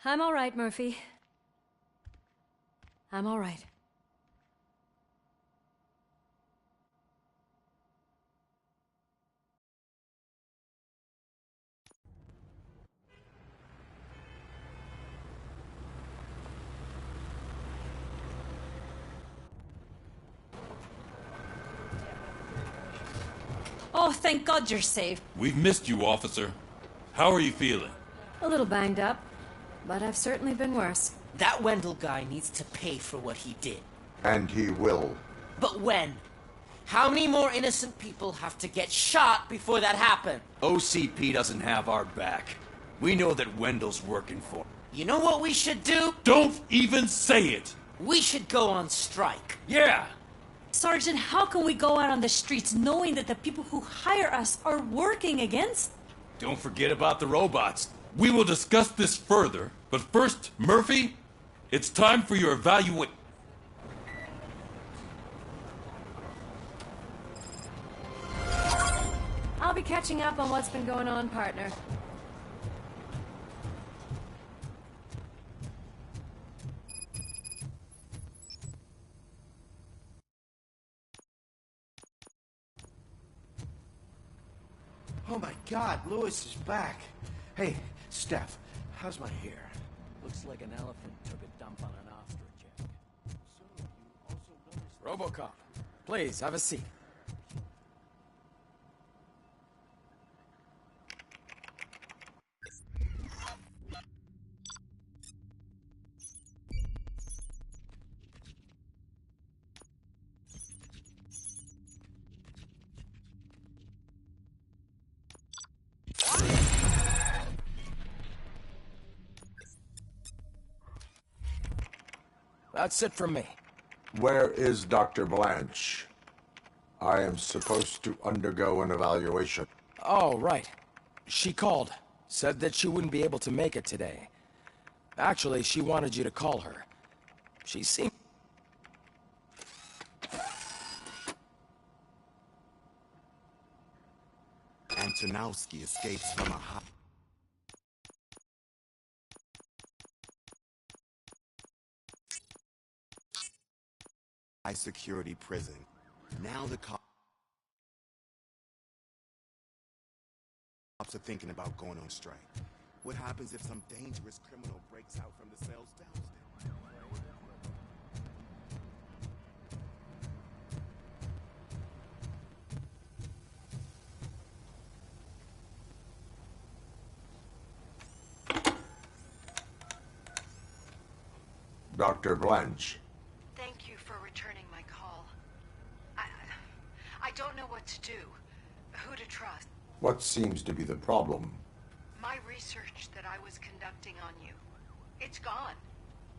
I'm all right, Murphy. I'm all right. Oh, thank God you're safe. We've missed you, officer. How are you feeling? A little banged up, but I've certainly been worse. That Wendell guy needs to pay for what he did. And he will. But when? How many more innocent people have to get shot before that happens? OCP doesn't have our back. We know that Wendell's working for him. You know what we should do? Don't even say it! We should go on strike. Yeah! Sergeant, how can we go out on the streets knowing that the people who hire us are working against? Don't forget about the robots. We will discuss this further, but first, Murphy, it's time for your evaluation. I'll be catching up on what's been going on, partner. Oh my God, Lewis is back. Hey, Steph, how's my hair? Looks like an elephant took a dump on an ostrich egg. Robocop, please, have a seat. That's it from me. Where is Dr. Blanche? I am supposed to undergo an evaluation. Oh, right. She called. Said that she wouldn't be able to make it today. Actually, she wanted you to call her. She seemed... Antonowski escapes from a high security prison. Now the cops are thinking about going on strike. What happens if some dangerous criminal breaks out from the cells downstairs? Dr. Blanche. Thank you for returning my call. I don't know what to do. Who to trust. What seems to be the problem? My research that I was conducting on you. It's gone.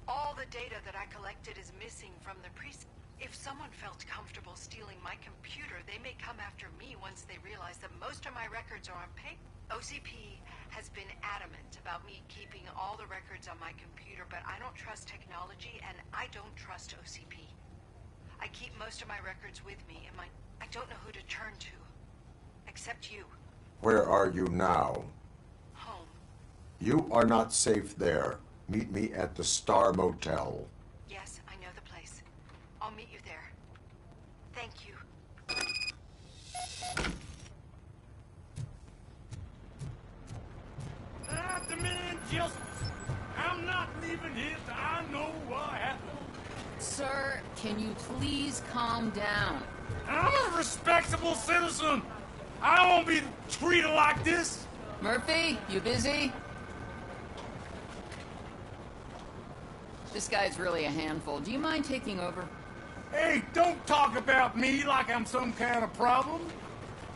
All the data that I collected is missing from the precinct. If someone felt comfortable stealing my computer, they may come after me once they realize that most of my records are on paper. OCP has been adamant about me keeping all the records on my computer, but I don't trust technology and I don't trust OCP. I keep most of my records with me and I don't know who to turn to. Except you. Where are you now? Home. You are not safe there. Meet me at the Star Motel. Yes, I know the place. I'll meet you there. Thank you. I demand justice. I'm not leaving here till I know what happened. Sir, can you please calm down? I'm a respectable citizen. I won't be treated like this. Murphy, you busy? This guy's really a handful. Do you mind taking over? Hey, don't talk about me like I'm some kind of problem.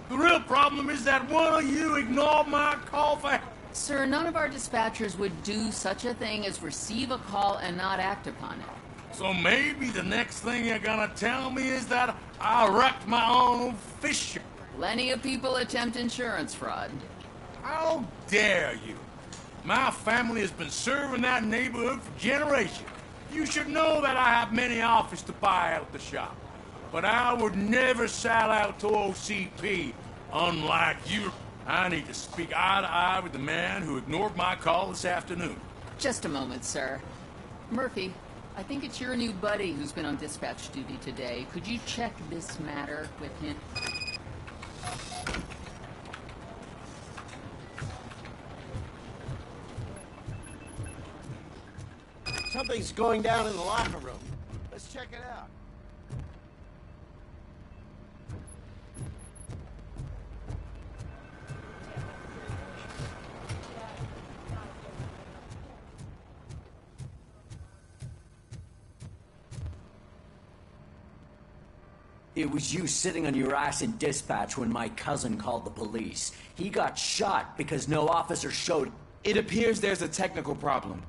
The real problem is that one of you ignored my call for... Sir, none of our dispatchers would do such a thing as receive a call and not act upon it. So maybe the next thing you're gonna tell me is that I wrecked my own fish. Plenty of people attempt insurance fraud. How dare you? My family has been serving that neighborhood for generations. You should know that I have many offers to buy out the shop. But I would never sell out to OCP, unlike you. I need to speak eye to eye with the man who ignored my call this afternoon. Just a moment, sir. Murphy, I think it's your new buddy who's been on dispatch duty today. Could you check this matter with him? Something's going down in the locker room. Let's check it out. It was you sitting on your ass in dispatch when my cousin called the police. He got shot because no officer showed... It appears there's a technical problem.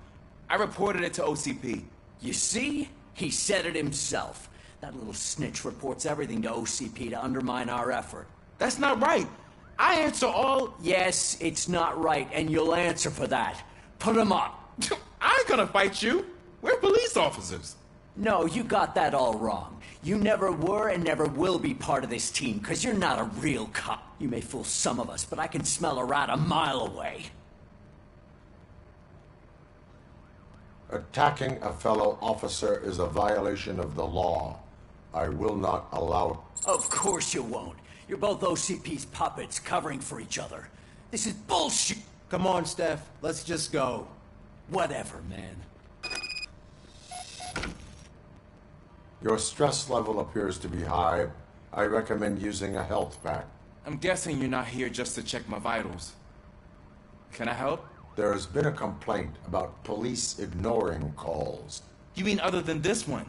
I reported it to OCP. You see? He said it himself. That little snitch reports everything to OCP to undermine our effort. That's not right. I answer all... Yes, it's not right, and you'll answer for that. Put him up. I ain't gonna fight you. We're police officers. No, you got that all wrong. You never were and never will be part of this team, because you're not a real cop. You may fool some of us, but I can smell a rat a mile away. Attacking a fellow officer is a violation of the law. I will not allow it. Of course you won't. You're both OCP's puppets covering for each other. This is bullshit. Come on, Steph. Let's just go. Whatever, man. Your stress level appears to be high. I recommend using a health pack. I'm guessing you're not here just to check my vitals. Can I help? There has been a complaint about police ignoring calls. You mean other than this one?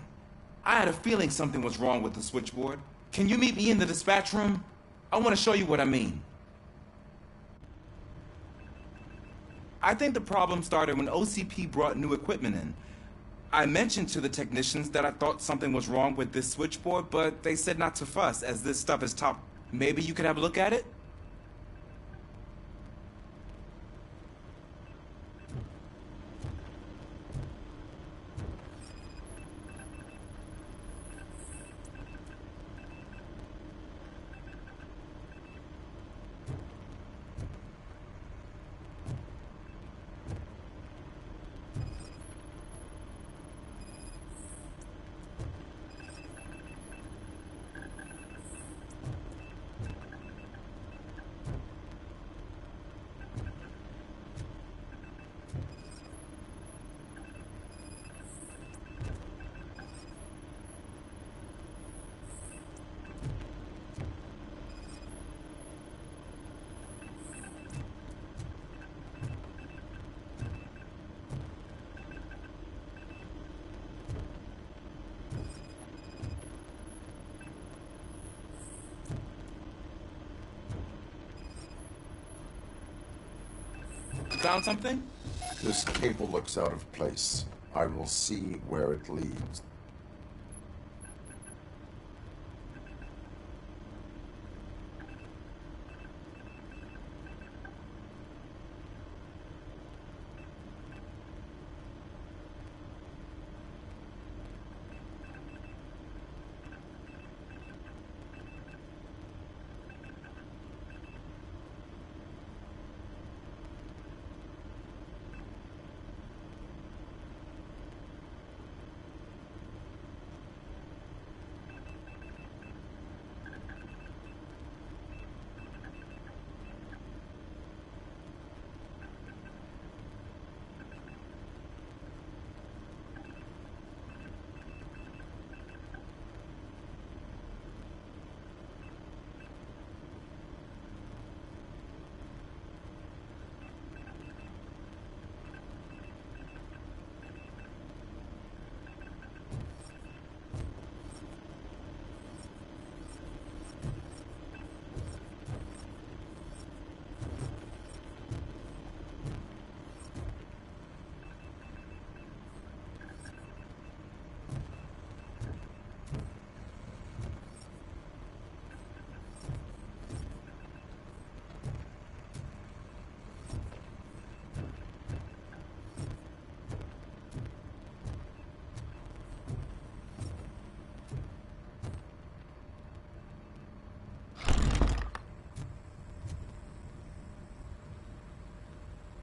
I had a feeling something was wrong with the switchboard. Can you meet me in the dispatch room? I want to show you what I mean. I think the problem started when OCP brought new equipment in. I mentioned to the technicians that I thought something was wrong with this switchboard, but they said not to fuss, as this stuff is top. Maybe you could have a look at it? Found something? This cable looks out of place. I will see where it leads.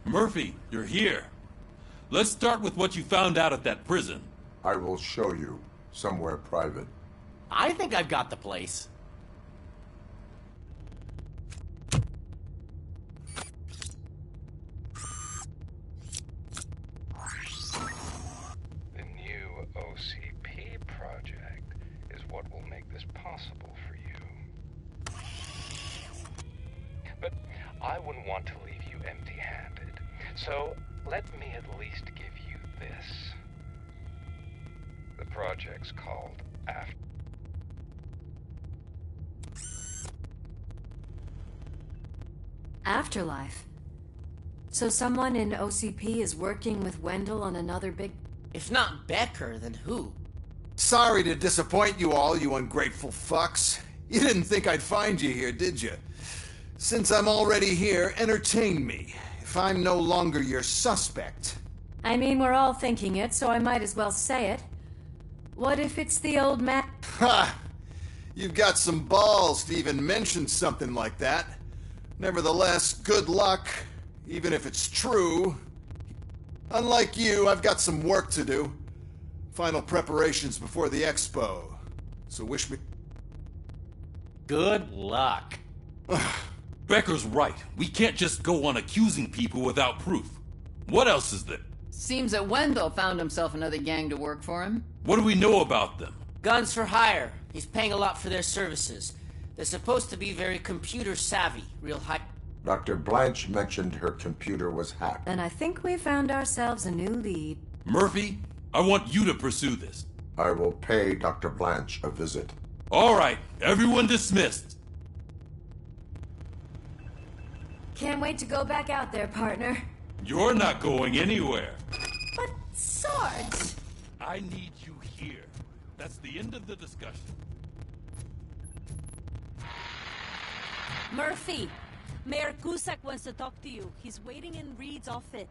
Murphy, you're here. Let's start with what you found out at that prison. I will show you somewhere private. I think I've got the place. The new OCP project is what will make this possible for you. But I wouldn't want to leave you empty-handed. So let me at least give you this. The project's called Afterlife. So someone in OCP is working with Wendell on another big... If not Becker, then who? Sorry to disappoint you all, you ungrateful fucks. You didn't think I'd find you here, did you? Since I'm already here, entertain me. If I'm no longer your suspect. I mean, we're all thinking it, so I might as well say it. What if it's the old man? Ha! You've got some balls to even mention something like that. Nevertheless, good luck, even if it's true. Unlike you, I've got some work to do. Final preparations before the expo. So wish me... Good luck. Becker's right. We can't just go on accusing people without proof. What else is there? Seems that Wendell found himself another gang to work for him. What do we know about them? Guns for hire. He's paying a lot for their services. They're supposed to be very computer savvy, real high... Dr. Blanche mentioned her computer was hacked. And I think we found ourselves a new lead. Murphy, I want you to pursue this. I will pay Dr. Blanche a visit. All right, everyone dismissed. Can't wait to go back out there, partner. You're not going anywhere. But, Sarge... I need you here. That's the end of the discussion. Murphy, Mayor Cusack wants to talk to you. He's waiting in Reed's office.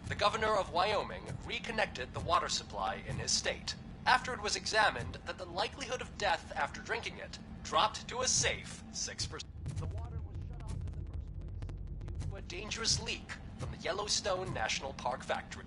The governor of Wyoming reconnected the water supply in his state after it was examined that the likelihood of death after drinking it dropped to a safe 6%. The water was shut off in the first place due to a dangerous leak from the Yellowstone National Park factory.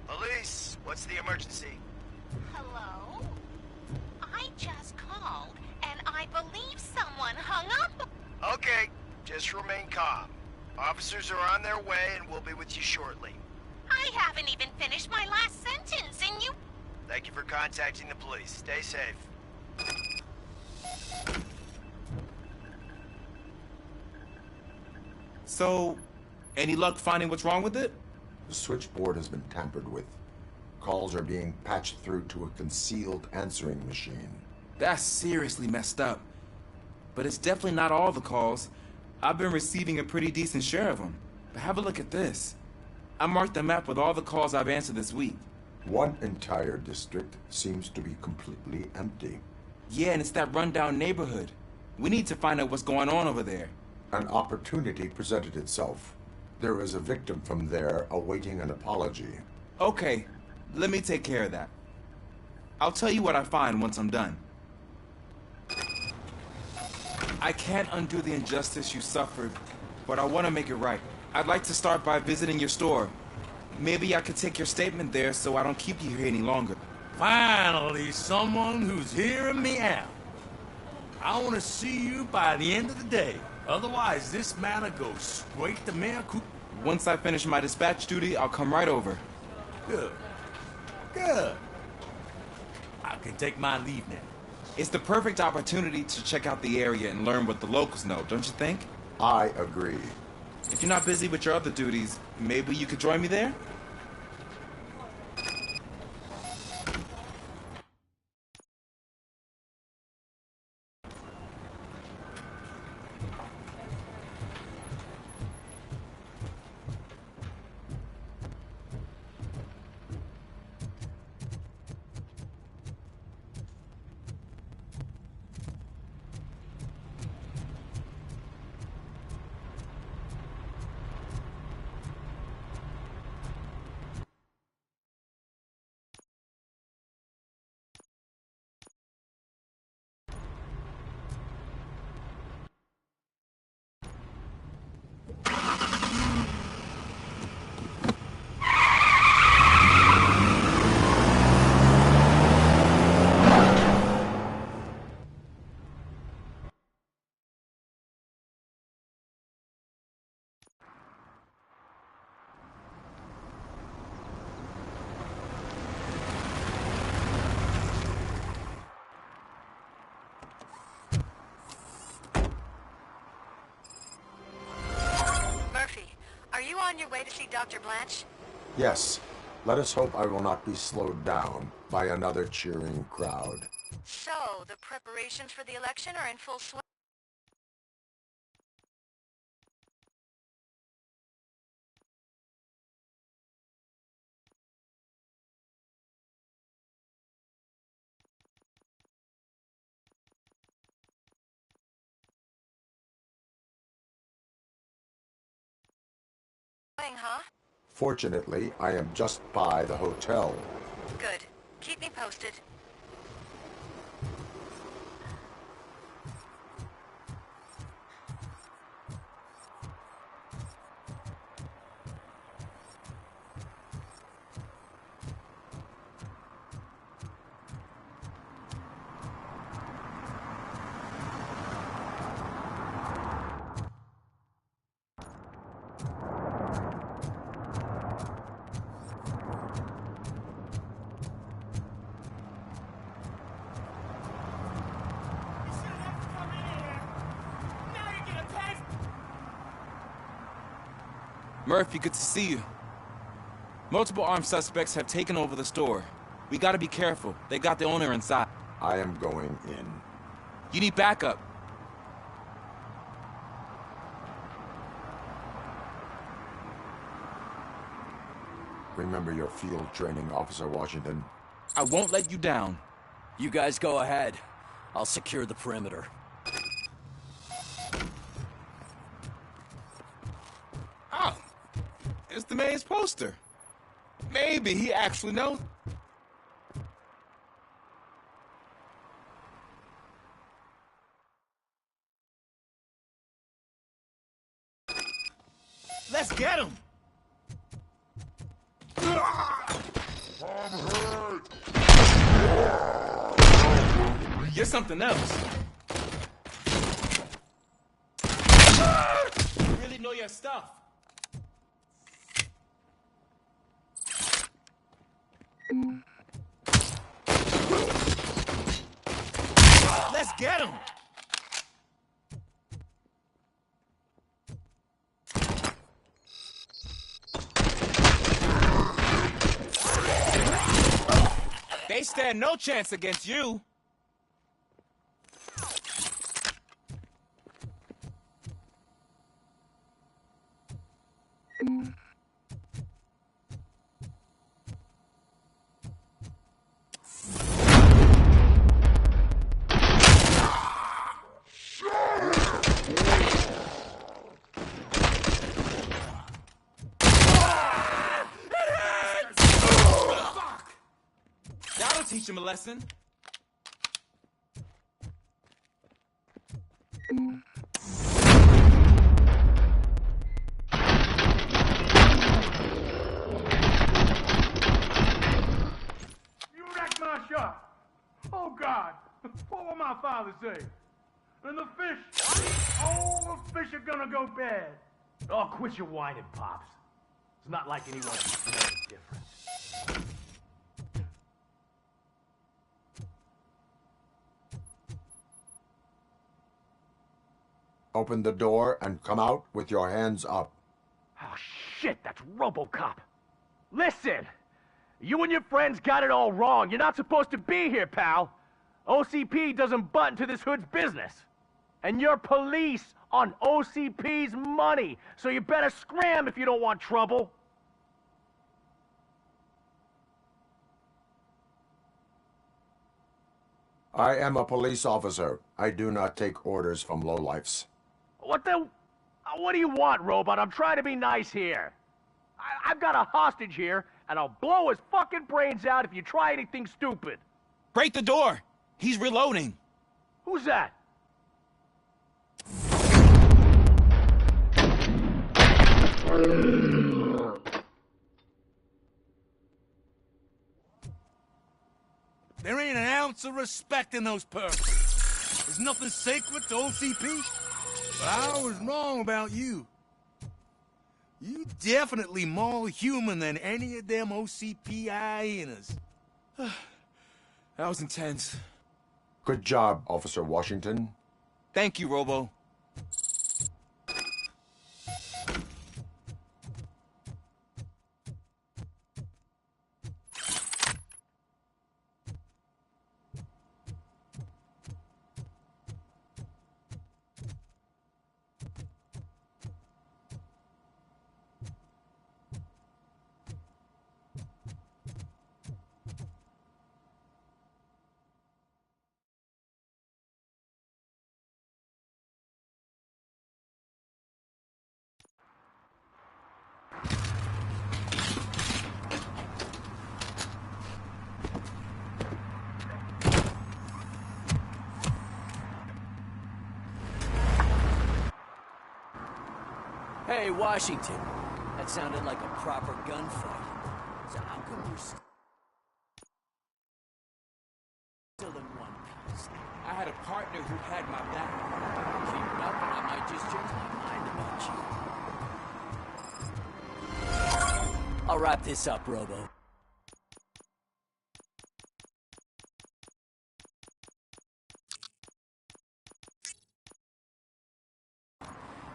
Police, what's the emergency? Hello? I just called, and I believe someone hung up. Okay, just remain calm. Officers are on their way and we'll be with you shortly. I haven't even finished my last sentence, and you... Thank you for contacting the police. Stay safe. So, any luck finding what's wrong with it? The switchboard has been tampered with. Calls are being patched through to a concealed answering machine. That's seriously messed up. But it's definitely not all the calls. I've been receiving a pretty decent share of them. But have a look at this. I marked the map with all the calls I've answered this week. One entire district seems to be completely empty. Yeah, and it's that rundown neighborhood. We need to find out what's going on over there. An opportunity presented itself. There is a victim from there awaiting an apology. Okay, let me take care of that. I'll tell you what I find once I'm done. I can't undo the injustice you suffered, but I want to make it right. I'd like to start by visiting your store. Maybe I could take your statement there so I don't keep you here any longer. Finally, someone who's hearing me out. I want to see you by the end of the day. Otherwise, this matter goes straight to Mayor Cooper. Once I finish my dispatch duty, I'll come right over. Good. Good. I can take my leave now. It's the perfect opportunity to check out the area and learn what the locals know, don't you think? I agree. If you're not busy with your other duties, maybe you could join me there? On your way to see Dr. Blanche? Yes. Let us hope I will not be slowed down by another cheering crowd. So, the preparations for the election are in full swing? Huh? Fortunately, I am just by the hotel. Good. Keep me posted. Murphy, good to see you. Multiple armed suspects have taken over the store. We gotta be careful. They got the owner inside. I am going in. You need backup. Remember your field training, Officer Washington. I won't let you down. You guys go ahead. I'll secure the perimeter. Oh, it's the mayor's poster. Maybe he actually knows. Let's get him! You're something else. Really know steal your stuff. Let's get him! They stand no chance against you. That'll teach him a lesson. You wrecked my shop. Oh, God. What will my father say? And the fish. Oh, the fish are gonna go bad. Oh, quit your whining, Pops. It's not like anyone's any different. Open the door and come out with your hands up. Oh, shit, that's Robocop. Listen! You and your friends got it all wrong. You're not supposed to be here, pal. OCP doesn't butt into this hood's business. And you're police on OCP's money, so you better scram if you don't want trouble. I am a police officer. I do not take orders from lowlifes. What do you want, Robot? I'm trying to be nice here. I've got a hostage here, and I'll blow his fucking brains out if you try anything stupid. Break the door! He's reloading. Who's that? There ain't an ounce of respect in those perks. There's nothing sacred to OCP. But I was wrong about you. You definitely more human than any of them OCP hyenas. That was intense. Good job, Officer Washington. Thank you, Robo. Hey, Washington. That sounded like a proper gunfight. So how come you're still in one piece? I had a partner who had my back. Keep it up and I might just change my mind about you. I'll wrap this up, Robo.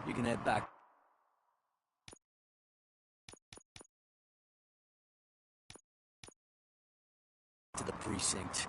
You can head back to the precinct.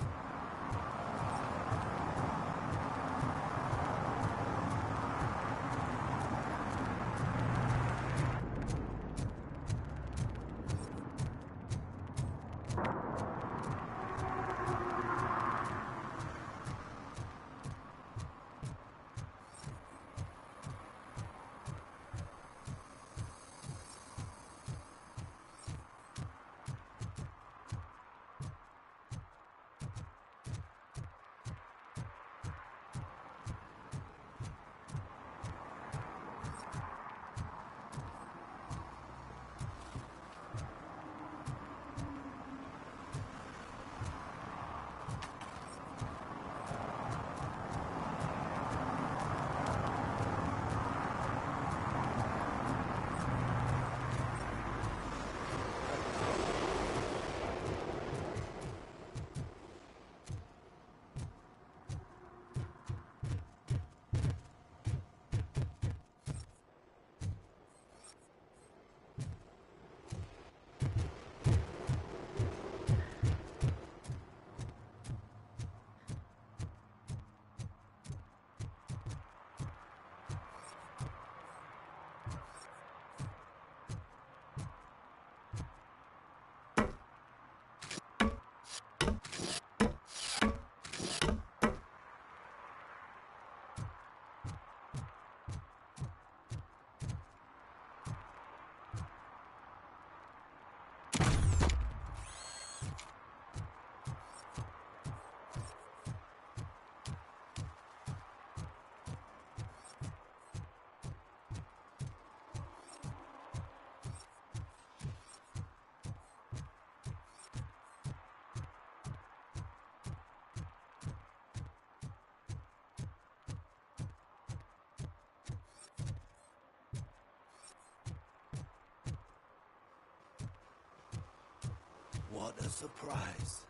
a surprise.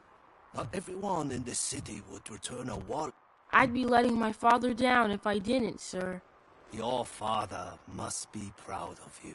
Not everyone in this city would return a wallet. I'd be letting my father down if I didn't, sir. Your father must be proud of you.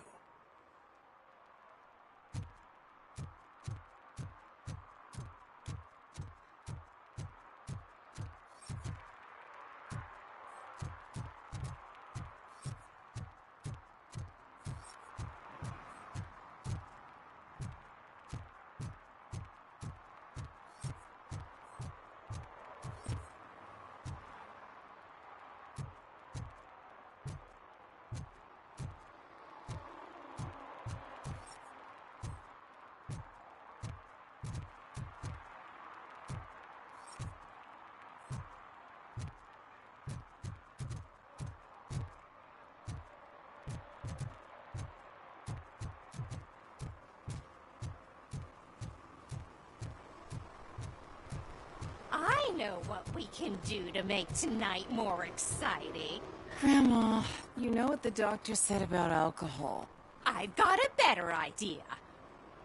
I know what we can do to make tonight more exciting. Grandma, you know what the doctor said about alcohol. I've got a better idea.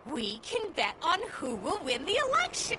We can bet on who will win the election.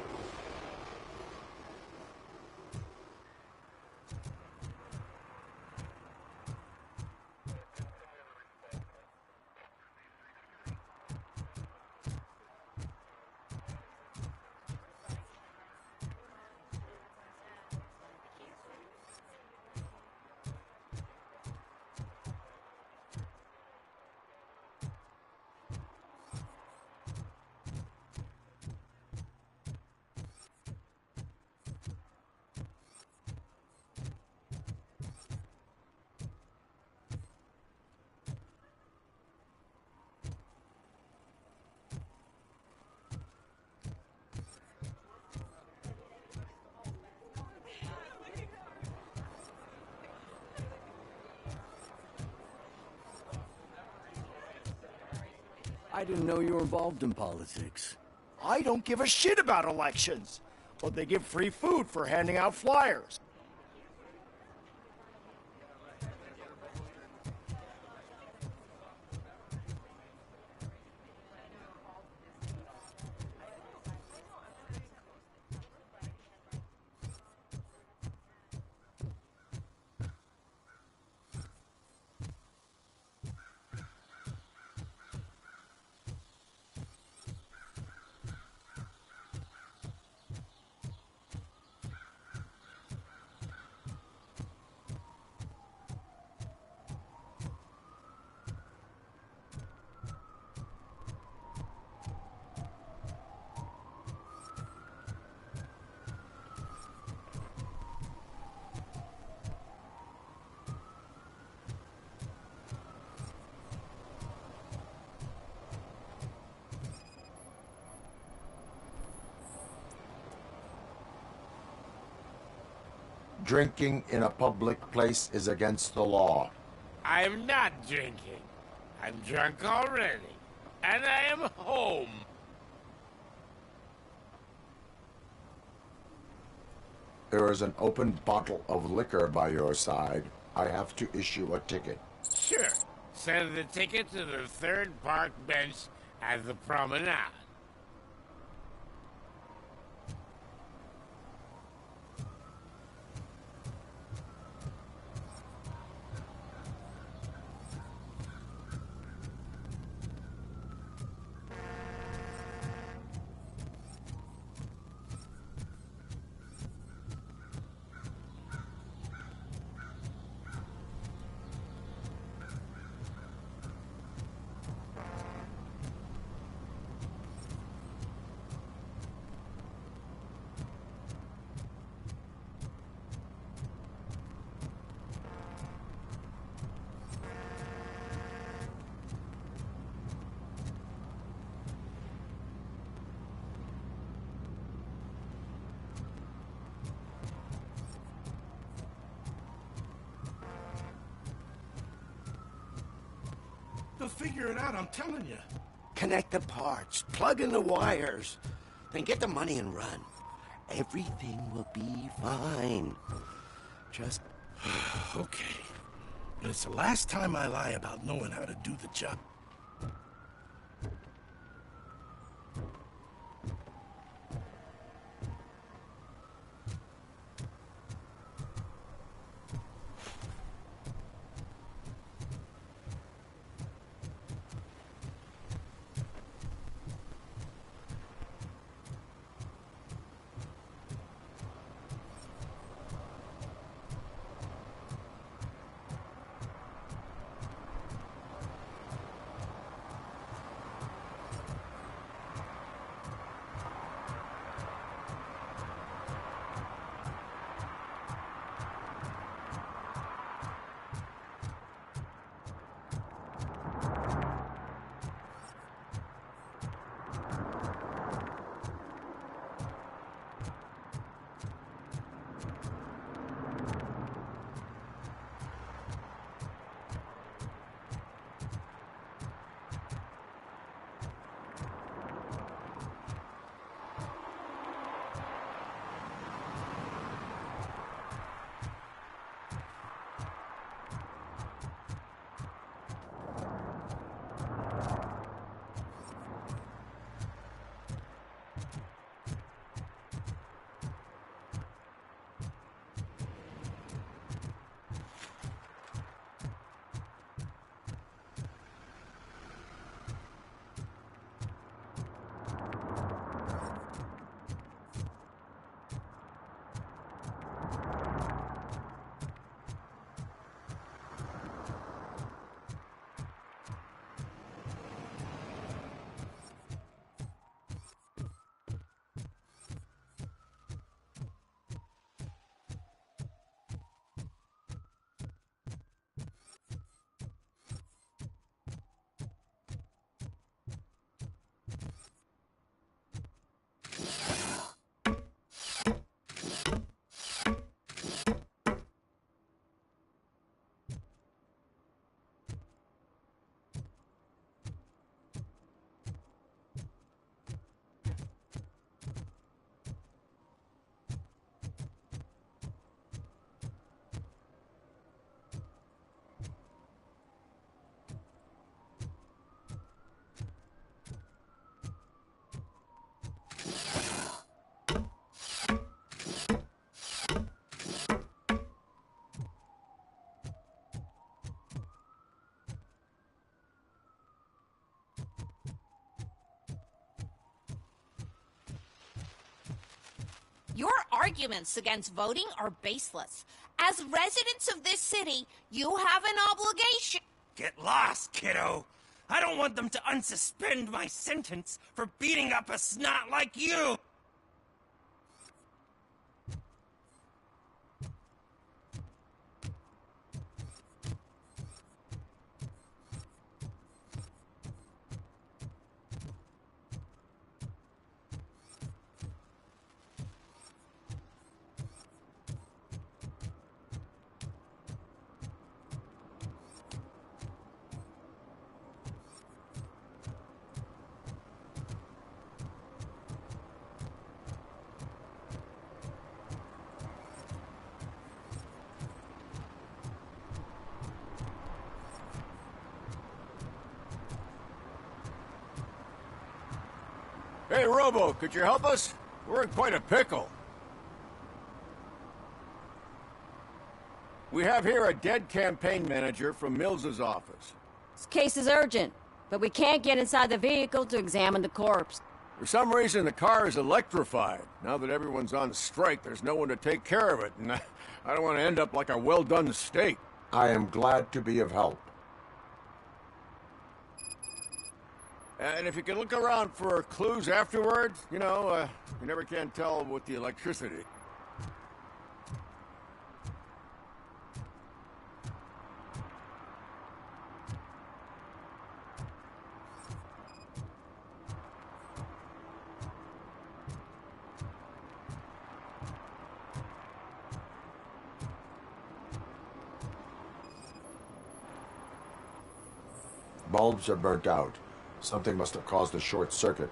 I didn't know you were involved in politics. I don't give a shit about elections. But they give free food for handing out flyers. Drinking in a public place is against the law. I'm not drinking. I'm drunk already. And I am home. There is an open bottle of liquor by your side. I have to issue a ticket. Sure. Send the ticket to the third park bench at the promenade. They'll figure it out, I'm telling you. Connect the parts, plug in the wires, then get the money and run. Everything will be fine. Just... Okay. But it's the last time I lie about knowing how to do the job. arguments against voting are baseless. As residents of this city, you have an obligation. Get lost, kiddo. I don't want them to unsuspend my sentence for beating up a snot like you. Hey, Robo, could you help us? We're in quite a pickle. We have here a dead campaign manager from Mills's office. This case is urgent, but we can't get inside the vehicle to examine the corpse. For some reason, the car is electrified. Now that everyone's on strike, there's no one to take care of it, and I don't want to end up like a well-done steak. I am glad to be of help. And if you can look around for clues afterwards, you know, you never can tell with the electricity. Bulbs are burnt out. Something must have caused a short circuit.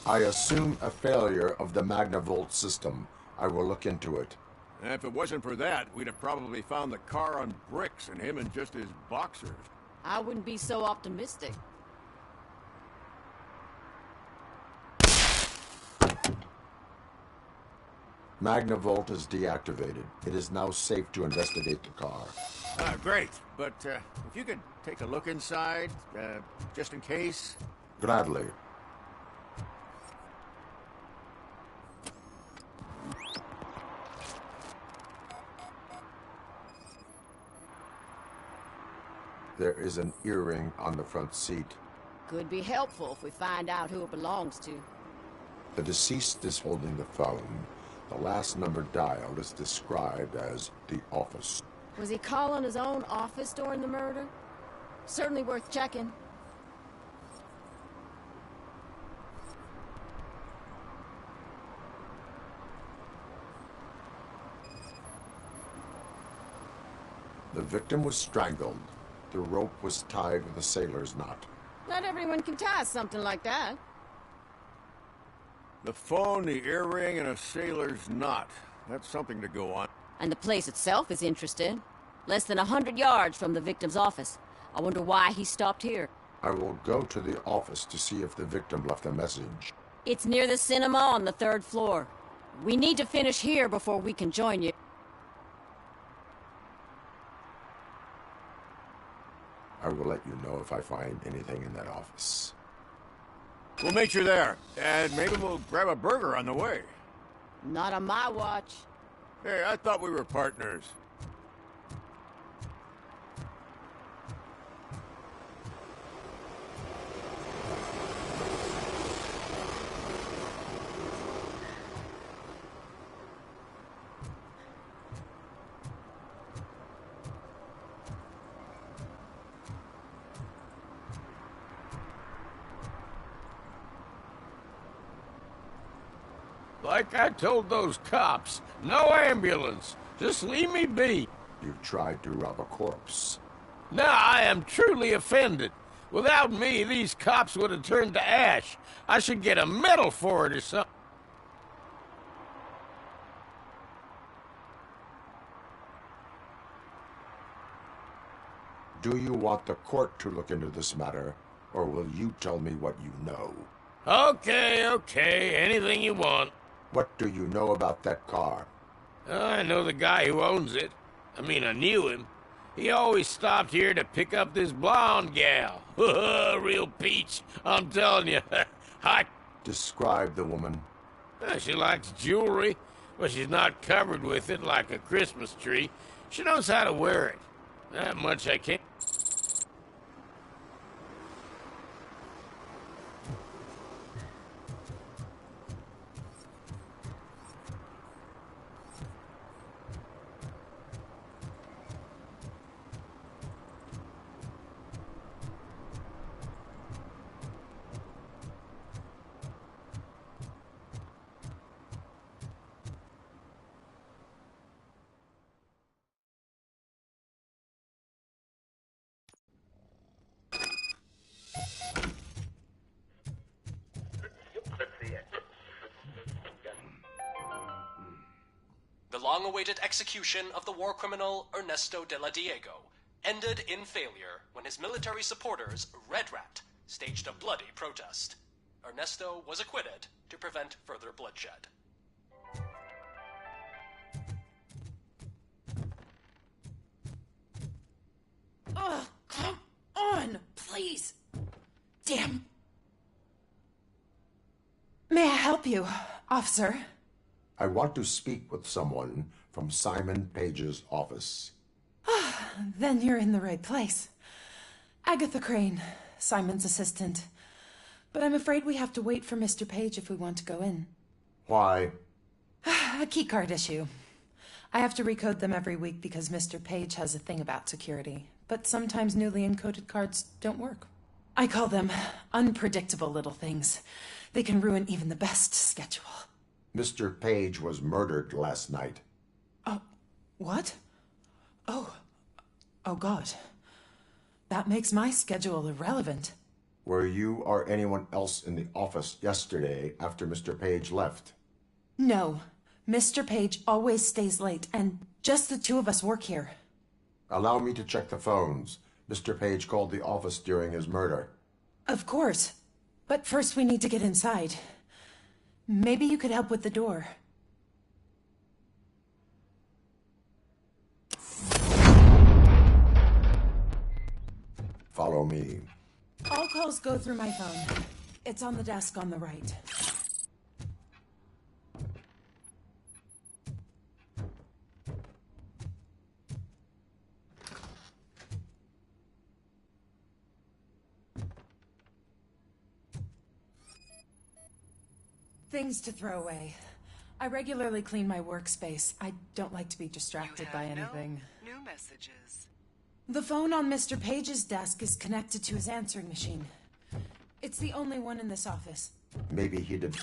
I assume a failure of the Magnavolt system. I will look into it. If it wasn't for that, we'd have probably found the car on bricks and him in just his boxers. I wouldn't be so optimistic. Magnavolt is deactivated. It is now safe to investigate the car. Great, but if you could take a look inside, just in case. Gladly. There is an earring on the front seat. Could be helpful if we find out who it belongs to. The deceased is holding the phone. The last number dialed is described as the office. Was he calling his own office during the murder? Certainly worth checking. The victim was strangled. The rope was tied with a sailor's knot. Not everyone can tie something like that. The phone, the earring, and a sailor's knot. That's something to go on. And the place itself is interesting. Less than 100 yards from the victim's office. I wonder why he stopped here. I will go to the office to see if the victim left a message. It's near the cinema on the 3rd floor. We need to finish here before we can join you. I will let you know if I find anything in that office. We'll meet you there, and maybe we'll grab a burger on the way. Not on my watch. Hey, I thought we were partners. Like I told those cops, no ambulance. Just leave me be. You tried to rob a corpse. Now I am truly offended. Without me, these cops would have turned to ash. I should get a medal for it or something. Do you want the court to look into this matter, or will you tell me what you know? Okay, anything you want. What do you know about that car? I know the guy who owns it. I mean, I knew him. He always stopped here to pick up this blonde gal. Real peach, I'm telling you. Hi. Describe the woman. She likes jewelry, but she's not covered with it like a Christmas tree. She knows how to wear it. That much I can't... The long-awaited execution of the war criminal Ernesto de la Diego ended in failure when his military supporters, Red Rat, staged a bloody protest. Ernesto was acquitted to prevent further bloodshed. Ugh, come on, please. Damn. May I help you, officer? I want to speak with someone from Simon Page's office. Then you're in the right place. Agatha Crane, Simon's assistant. But I'm afraid we have to wait for Mr. Page if we want to go in. Why? A keycard issue. I have to recode them every week because Mr. Page has a thing about security. But sometimes newly encoded cards don't work. I call them unpredictable little things. They can ruin even the best schedule. Mr. Page was murdered last night. What? Oh God. That makes my schedule irrelevant. Were you or anyone else in the office yesterday after Mr. Page left? No. Mr. Page always stays late, and just the two of us work here. Allow me to check the phones. Mr. Page called the office during his murder. Of course. But first we need to get inside. Maybe you could help with the door. Follow me. All calls go through my phone. It's on the desk on the right. Things to throw away. I regularly clean my workspace. I don't like to be distracted by anything. No new messages. The phone on Mr. Page's desk is connected to his answering machine. It's the only one in this office. Maybe he did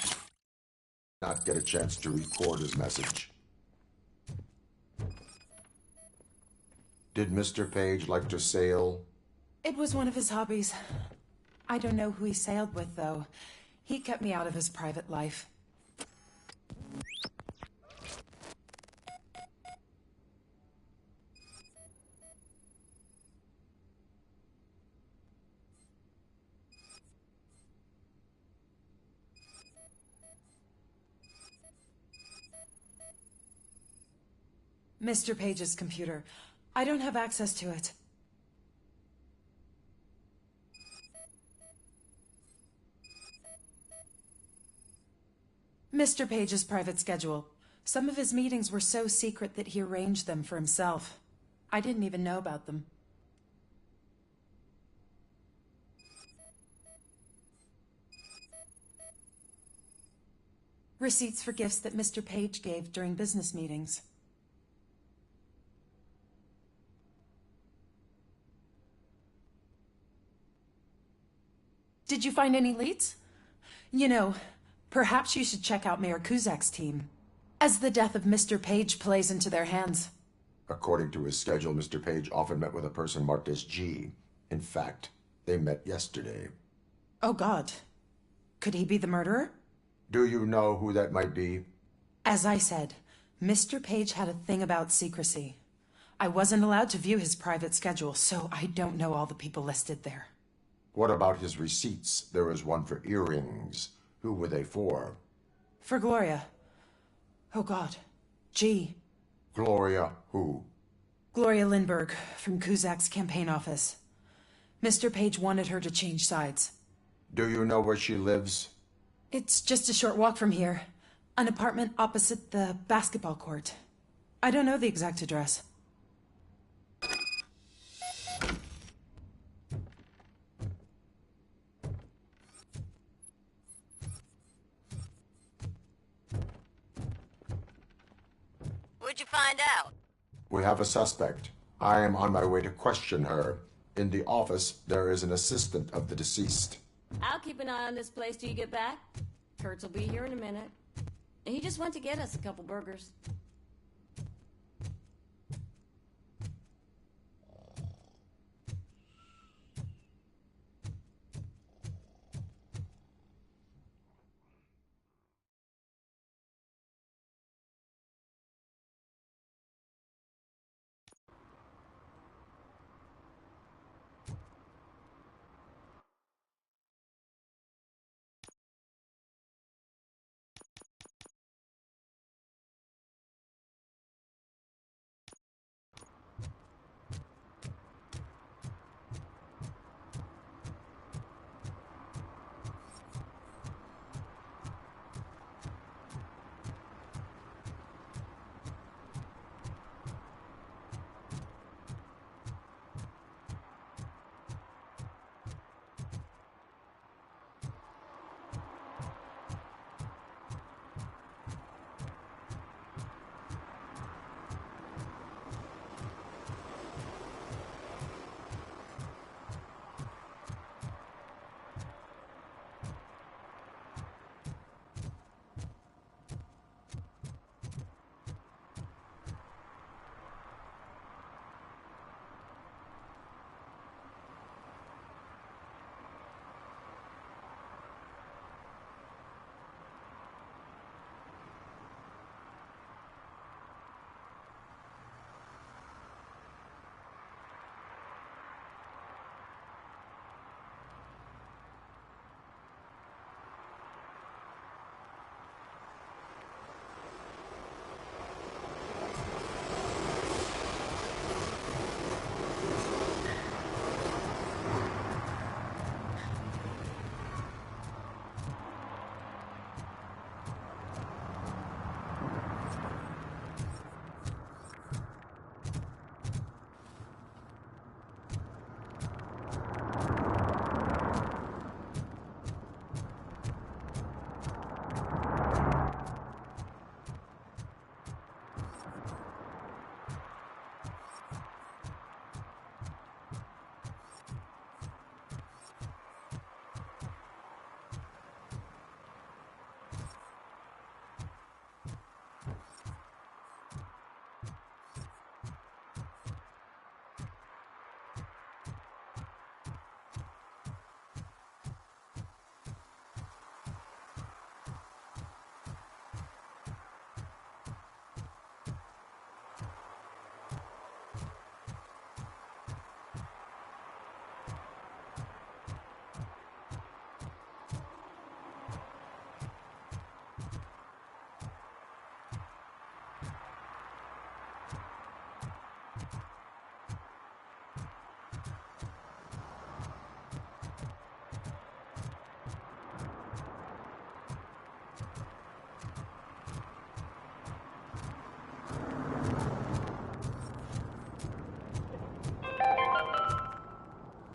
not get a chance to record his message. Did Mr. Page like to sail? It was one of his hobbies. I don't know who he sailed with, though. He kept me out of his private life. Mr. Page's computer. I don't have access to it. Mr. Page's private schedule. Some of his meetings were so secret that he arranged them for himself. I didn't even know about them. Receipts for gifts that Mr. Page gave during business meetings. Did you find any leads? You know, perhaps you should check out Mayor Kuzak's team, as the death of Mr. Page plays into their hands. According to his schedule, Mr. Page often met with a person marked as G. In fact, they met yesterday. Oh, God. Could he be the murderer? Do you know who that might be? As I said, Mr. Page had a thing about secrecy. I wasn't allowed to view his private schedule, so I don't know all the people listed there. What about his receipts? There was one for earrings. Who were they for? For Gloria. Oh God. G. Gloria who? Gloria Lindbergh, from Kuzak's campaign office. Mr. Page wanted her to change sides. Do you know where she lives? It's just a short walk from here. An apartment opposite the basketball court. I don't know the exact address. What'd you find out? We have a suspect. I am on my way to question her. In the office, there is an assistant of the deceased. I'll keep an eye on this place till you get back. Kurtz will be here in a minute. He just went to get us a couple burgers.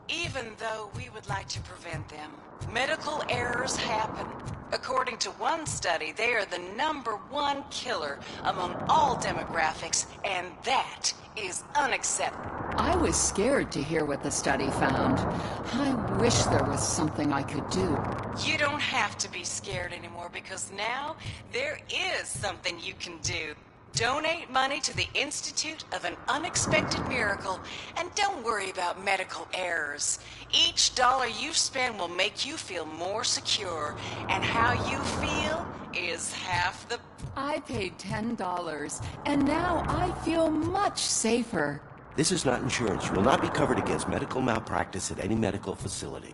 Even though we would like to prevent them, medical errors happen. According to one study, they are the #1 killer among all demographics, and that is unacceptable. I was scared to hear what the study found. I wish there was something I could do. You don't have to be scared anymore because now there is something you can do. Donate money to the Institute of an Unexpected Miracle, and don't worry about medical errors. Each dollar you spend will make you feel more secure, and how you feel is half the... I paid $10, and now I feel much safer. This is not insurance. You will not be covered against medical malpractice at any medical facility.